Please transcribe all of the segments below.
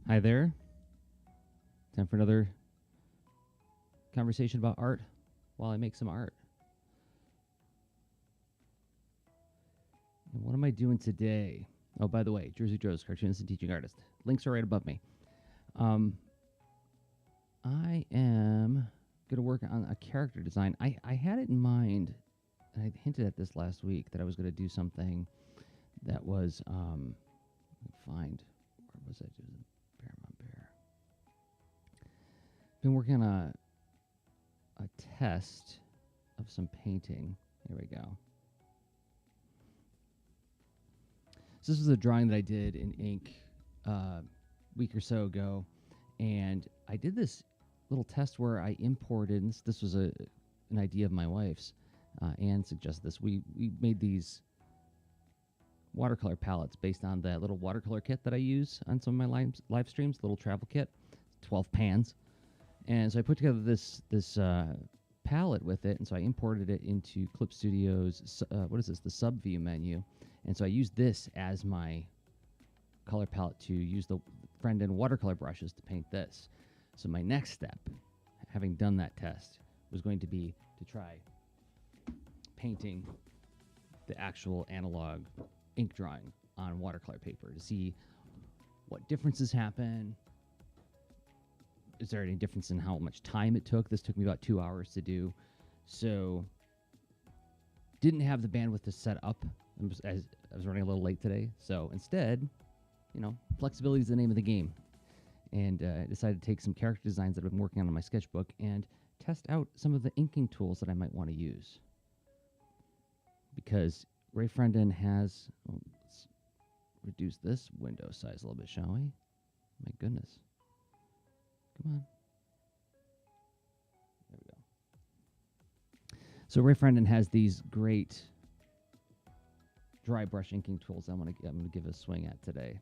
Hi there. Time for another conversation about art while I make some art. And what am I doing today? Oh, by the way, Jerzy Drozd, cartoonist and teaching artist. Links are right above me. I am going to work on a character design. I had it in mind, and I hinted at this last week, that I was going to do something that was, where was I doing? Bear. Been working on a test of some painting. Here we go. So this was a drawing that I did in ink a week or so ago, and I did this little test where I imported, and this was an idea of my wife's. Anne suggested this. We made these watercolor palettes based on that little watercolor kit that I use on some of my live streams, little travel kit, 12 pans. And so I put together this palette with it, and so I imported it into Clip Studio's, the sub view menu. And so I used this as my color palette to use the Friendin watercolor brushes to paint this. So my next step, having done that test, was going to be to try painting the actual analog ink drawing on watercolor paper to see what differences happen. Is there any difference in how much time it took? This took me about 2 hours to do. So didn't have the bandwidth to set up. I was running a little late today. So instead, flexibility is the name of the game. And I decided to take some character designs that I've been working on in my sketchbook and test out some of the inking tools that I might want to use. Because Ray Friendin has... let's reduce this window size a little bit, shall we? My goodness. Come on. There we go. So Ray Friendin has these great dry brush inking tools I'm gonna give a swing at today.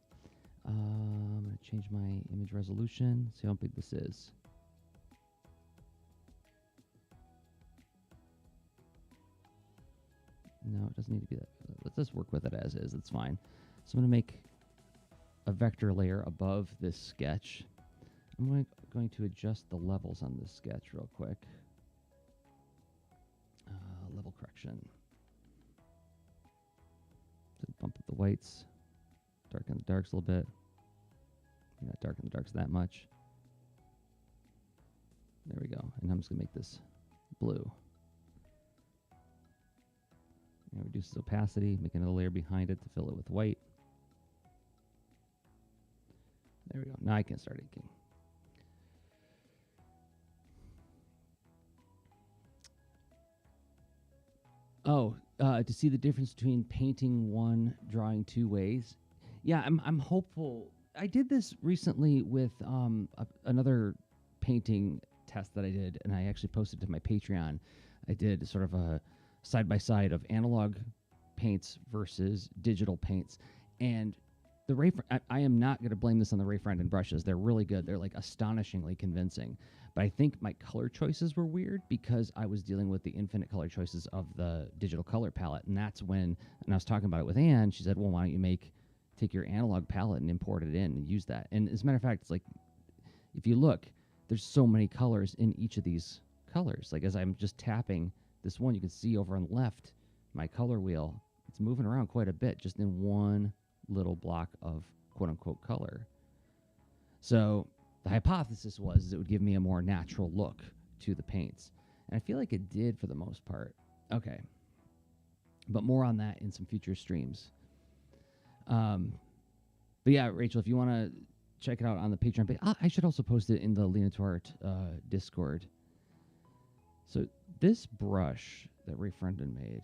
I'm gonna change my image resolution. See how big this is. No, it doesn't need to be that. Let's just work with it as is. It's fine. So I'm gonna make a vector layer above this sketch. I'm going to adjust the levels on this sketch real quick. Level correction. So bump up the whites, darken the darks a little bit. Not darken the darks that much. There we go. And I'm just going to make this blue. And reduce its opacity, make another layer behind it to fill it with white. There we go. Now I can start inking. To see the difference between painting one, drawing two ways. Yeah, I'm hopeful. I did this recently with another painting test that I did, and I actually posted to my Patreon. I did sort of a side-by-side of analog paints versus digital paints. And the I am not going to blame this on the Ray Friendin brushes. They're really good. They're like astonishingly convincing. But I think my color choices were weird because I was dealing with the infinite color choices of the digital color palette. And that's when, and I was talking about it with Anne, she said, well, why don't you take your analog palette and import it in and use that? And as a matter of fact, it's like, if you look, there's so many colors in each of these colors. Like as I'm just tapping this one, you can see over on the left, my color wheel, it's moving around quite a bit just in one little block of quote-unquote color. So the hypothesis was it would give me a more natural look to the paints. And I feel like it did for the most part. Okay. But more on that in some future streams. But yeah, Rachel, if you want to check it out on the Patreon page, I should also post it in the Lena to Art Discord. So this brush that Ray Friendin made,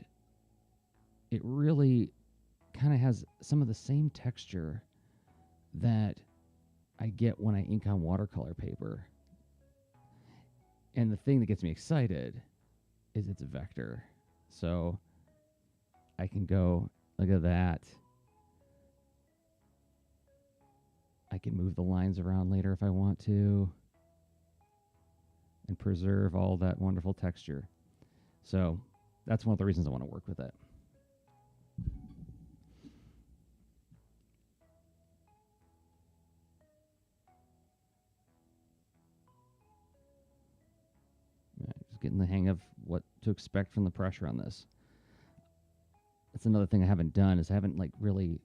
it really kind of has some of the same texture that I get when I ink on watercolor paper. And the thing that gets me excited is it's a vector. So I can go, look at that. I can move the lines around later if I want to and preserve all that wonderful texture. So that's one of the reasons I want to work with it. getting the hang of what to expect from the pressure on this. That's another thing I haven't done is I haven't like really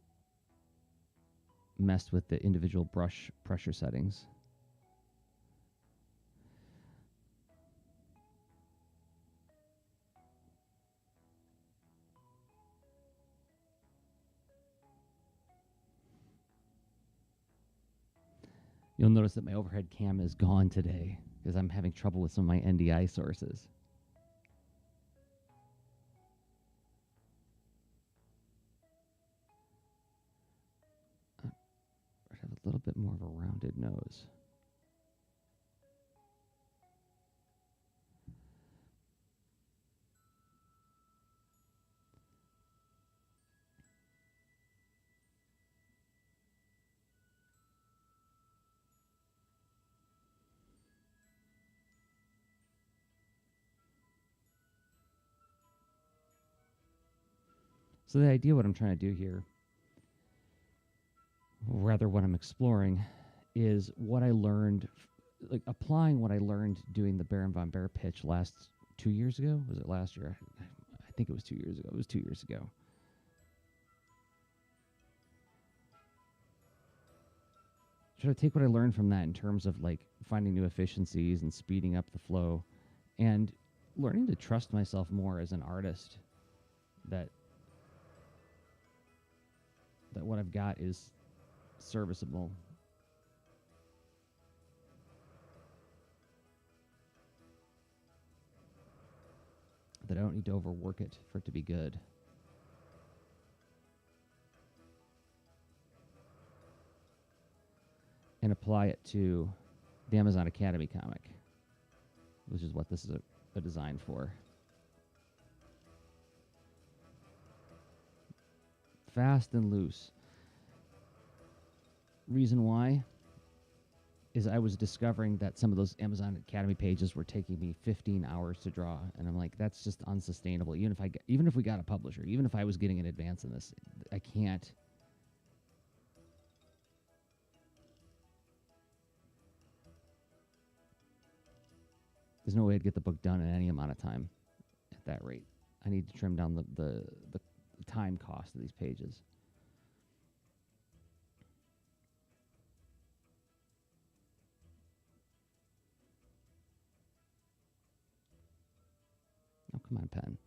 messed with the individual brush pressure settings. You'll notice that my overhead cam is gone today because I'm having trouble with some of my NDI sources. I have a little bit more of a rounded nose. So the idea, what I'm trying to do here, or rather what I'm exploring, is what I learned, like applying what I learned doing the Baron von Bear pitch last 2 years ago. Was it last year? I think it was 2 years ago. It was 2 years ago. Try to take what I learned from that in terms of like finding new efficiencies and speeding up the flow and learning to trust myself more as an artist, that what I've got is serviceable. That I don't need to overwork it for it to be good. And apply it to the Amazon Academy comic, which is what this is a design for. Fast and loose. Reason why is I was discovering that some of those Amazon Academy pages were taking me 15 hours to draw, and I'm like, that's just unsustainable. Even if we got a publisher, even if I was getting an advance in this, I can't. There's no way I'd get the book done in any amount of time at that rate. I need to trim down the time cost of these pages. Oh, come on, pen.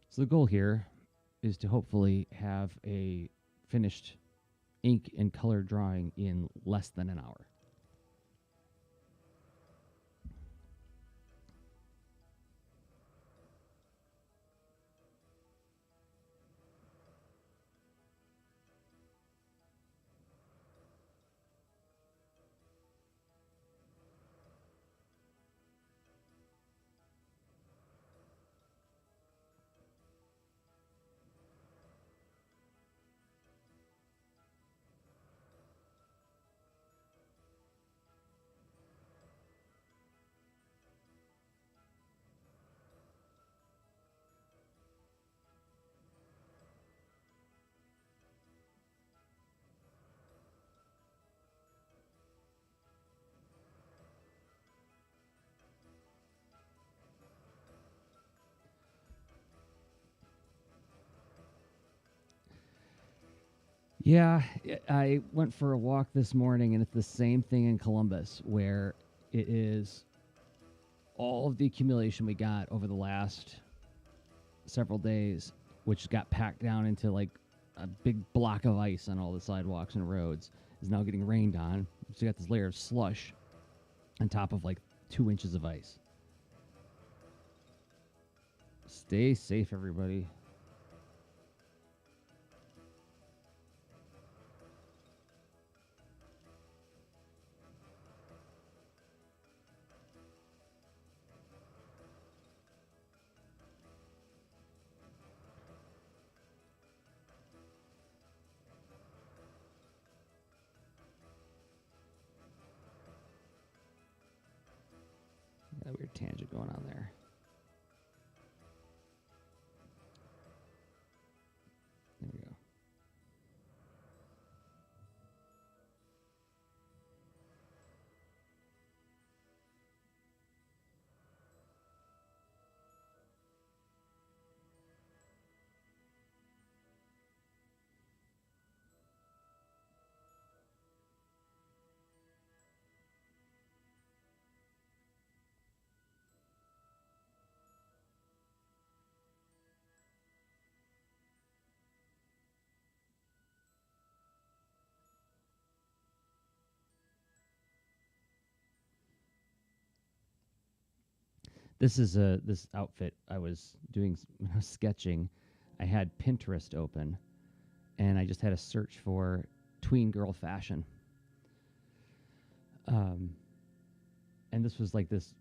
So the goal here is to hopefully have a finished ink and color drawing in less than an hour. Yeah, I went for a walk this morning, and it's the same thing in Columbus, where it is all of the accumulation we got over the last several days, which got packed down into like a big block of ice on all the sidewalks and roads, is now getting rained on. So you got this layer of slush on top of like 2 inches of ice. Stay safe, everybody. Got a weird tangent going on there. This is this outfit I was doing when I was sketching. I had Pinterest open, and I just had a search for tween girl fashion. Um, and this was like this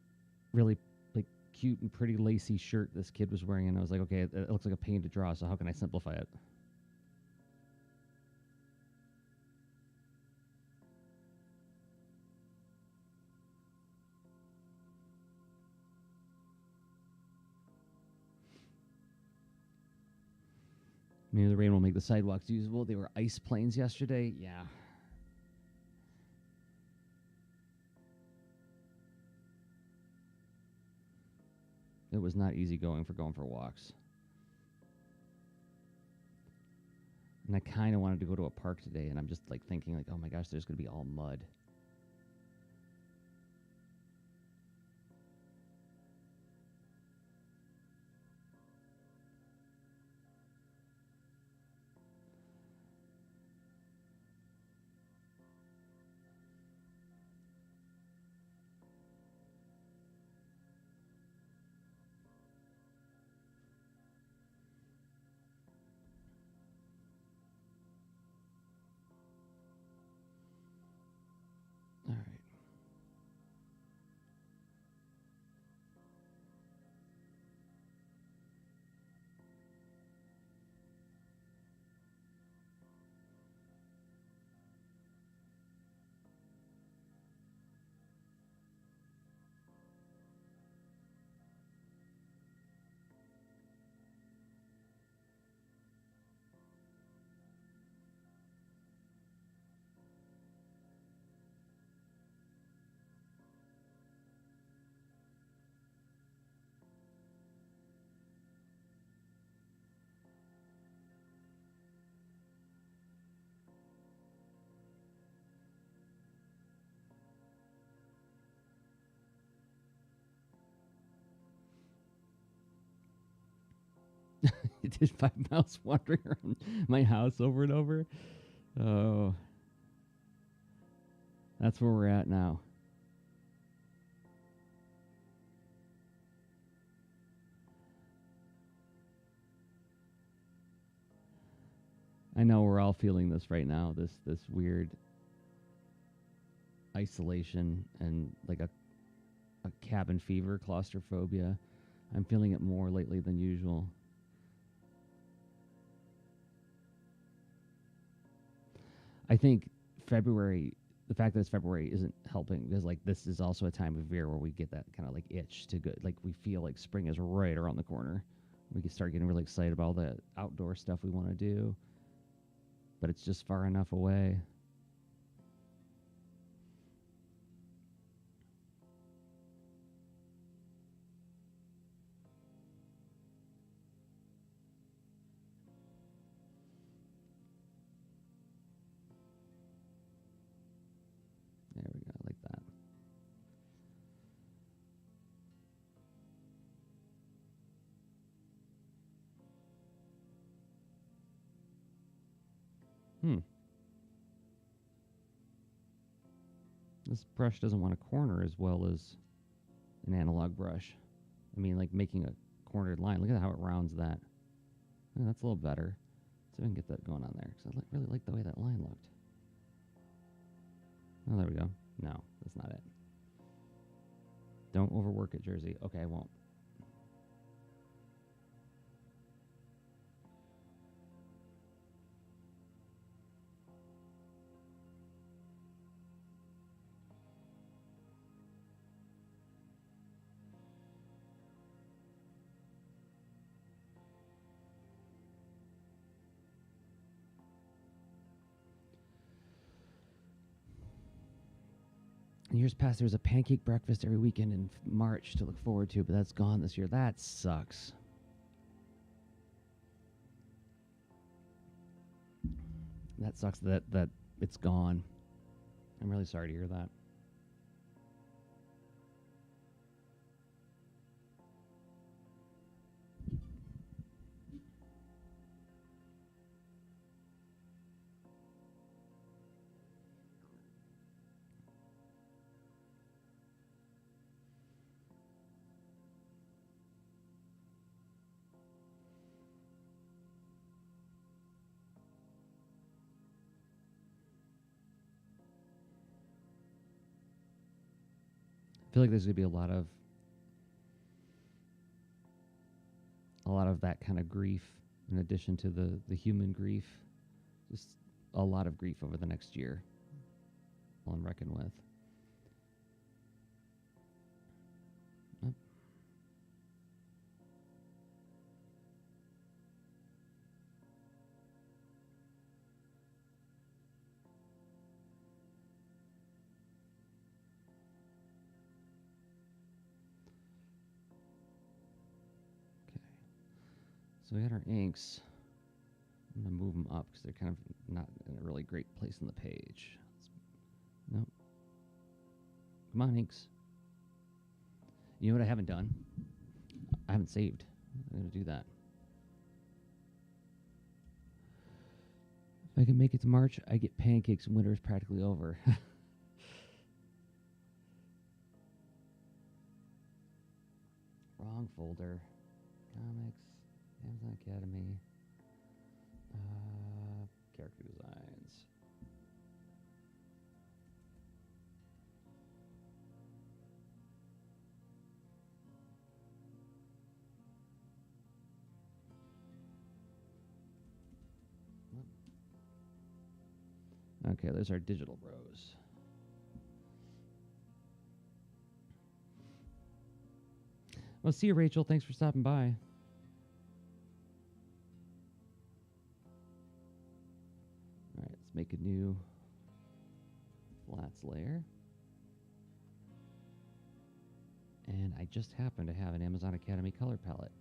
really like cute and pretty lacy shirt this kid was wearing, and I was like, okay, it looks like a pain to draw, so how can I simplify it? Maybe the rain will make the sidewalks usable. They were ice plains yesterday. Yeah. It was not easy going for walks. And I kind of wanted to go to a park today, and I'm just like thinking like, oh my gosh, there's going to be all mud. All right. I did 5 miles wandering around my house over and over. Oh, that's where we're at now. I know we're all feeling this right now. This weird isolation and like a cabin fever, claustrophobia. I'm feeling it more lately than usual. I think February, the fact that it's February isn't helping because like this is also a time of year where we get that kind of like itch to go, like we feel like spring is right around the corner. We can start getting really excited about all the outdoor stuff we want to do, but it's just far enough away. There we go, like that. Hmm. This brush doesn't want a corner as well as an analog brush. I mean, like making a cornered line. Look at how it rounds that. Yeah, that's a little better. See if I can get that going on there because I really like the way that line looked. Oh, there we go. No, that's not it. Don't overwork it, Jerzy. Okay, I won't. In years past, there was a pancake breakfast every weekend in March to look forward to, but that's gone this year. That sucks. That sucks that it's gone. I'm really sorry to hear that. I feel like there's going to be a lot of that kind of grief in addition to the human grief. Just a lot of grief over the next year. I'll reckon with. Oh. Okay. So we got our inks. I'm going to move them up because they're kind of not in a really great place on the page. Nope. Come on, inks. You know what I haven't done? I haven't saved. I'm going to do that. If I can make it to March, I get pancakes and winter is practically over. Wrong folder. Comics. Amazon Academy. Character designs. Okay, there's our digital bros. Well, see you, Rachel. Thanks for stopping by. All right, let's make a new flats layer. And I just happen to have an Amazon Academy color palette,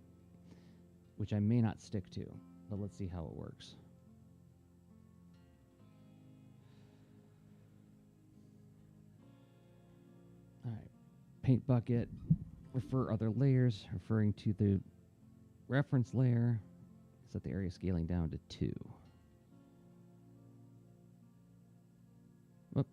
which I may not stick to, but let's see how it works. All right, paint bucket, refer other layers, referring to the reference layer. Set the area scaling down to 2. Whoop.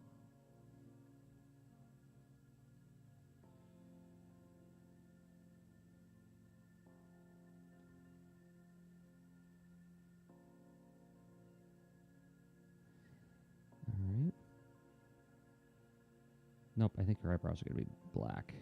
All right. Nope, I think her eyebrows are going to be black.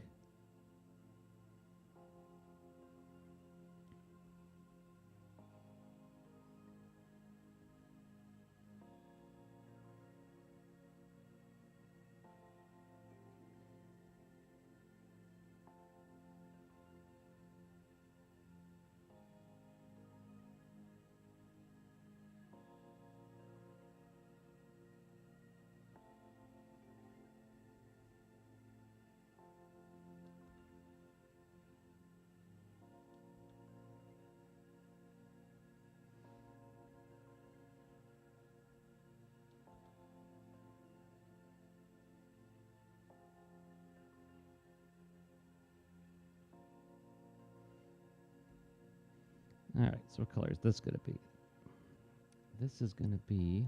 All right, so what color is this going to be? This is going to be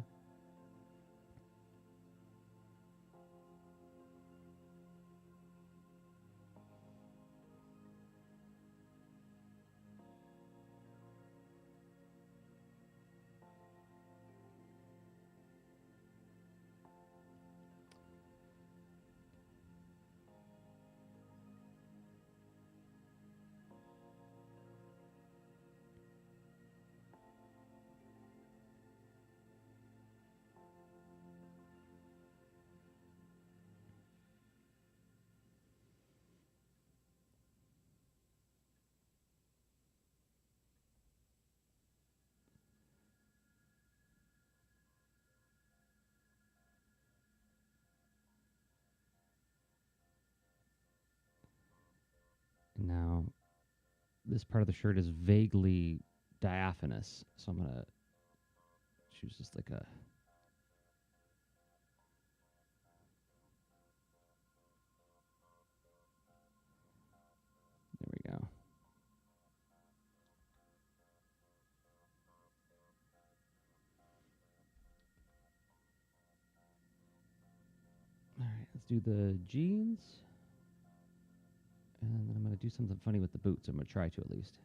now this part of the shirt is vaguely diaphanous, so I'm going to choose just like a there we go. All right, let's do the jeans. And then I'm going to do something funny with the boots. I'm going to try to at least.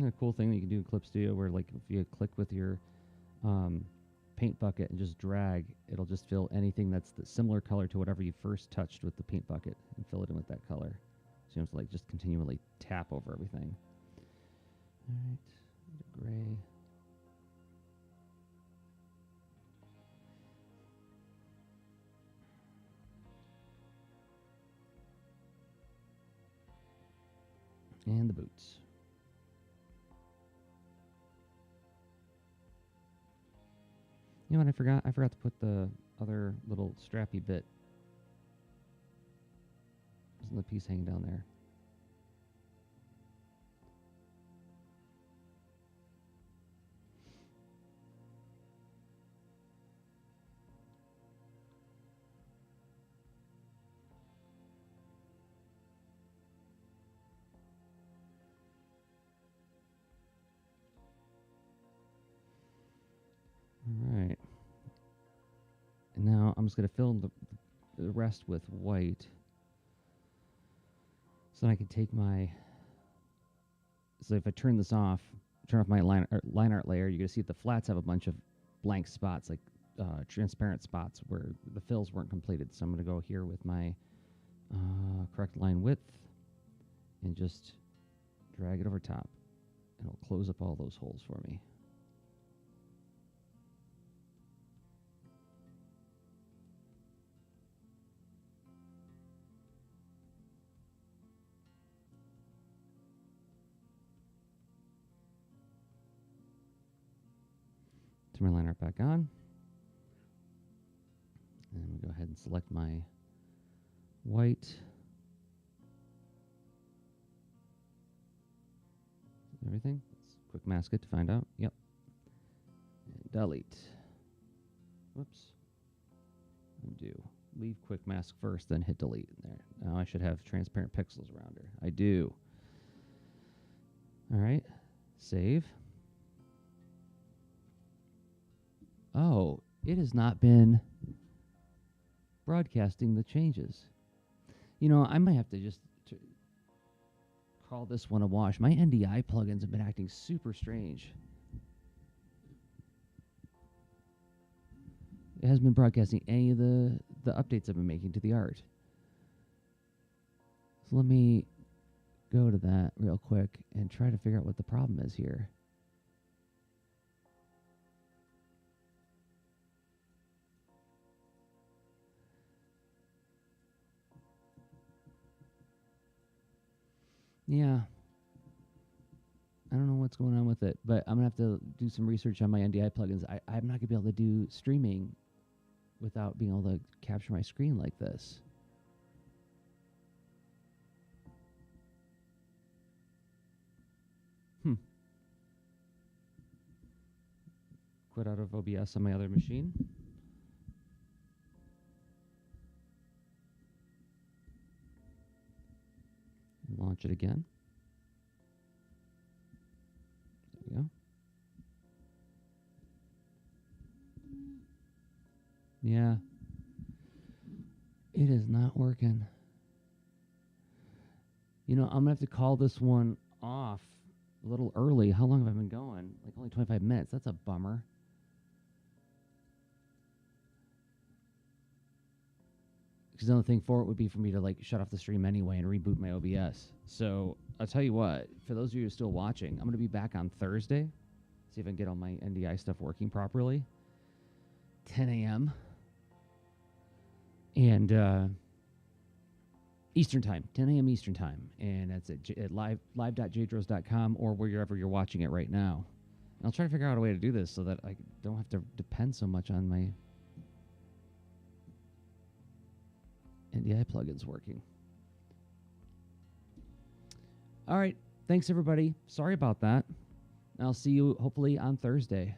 A cool thing that you can do in Clip Studio where, like, if you click with your um, paint bucket and just drag, it'll just fill anything that's the similar color to whatever you first touched with the paint bucket and fill it in with that color. So you don't have to, like, just continually tap over everything. All right, gray. And the boots. You know what I forgot? I forgot to put the other little strappy bit. Isn't the piece hanging down there? All right. And now I'm just going to fill the rest with white. So then I can take my... So if I turn this off, turn off my line art layer, you're going to see that the flats have a bunch of blank spots, like transparent spots where the fills weren't completed. So I'm going to go here with my correct line width and just drag it over top. And it'll close up all those holes for me. Turn my line art back on. And we go ahead and select my white. Everything. Let's quick mask it to find out. Yep. And delete. Whoops. Undo. Leave quick mask first, then hit delete. There. Now I should have transparent pixels around her. I do. All right. Save. Oh, it has not been broadcasting the changes. You know, I might have to just call this one a wash. My NDI plugins have been acting super strange. It hasn't been broadcasting any of the updates I've been making to the art. So let me go to that real quick and try to figure out what the problem is here. Yeah. I don't know what's going on with it, but I'm going to have to do some research on my NDI plugins. I'm not going to be able to do streaming without being able to capture my screen like this. Quit out of OBS on my other machine. Launch it again. There we go. Yeah. It is not working. You know, I'm going to have to call this one off a little early. How long have I been going? Like only 25 minutes. That's a bummer. Because another thing for it would be for me to, like, shut off the stream anyway and reboot my OBS. So I'll tell you what, for those of you who are still watching, I'm going to be back on Thursday. See if I can get all my NDI stuff working properly. 10 a.m. And Eastern time, 10 a.m. Eastern time. And that's at live.jdrozd.com or wherever you're watching it right now. And I'll try to figure out a way to do this so that I don't have to depend so much on my NDI plugins working. All right. Thanks, everybody. Sorry about that. I'll see you hopefully on Thursday.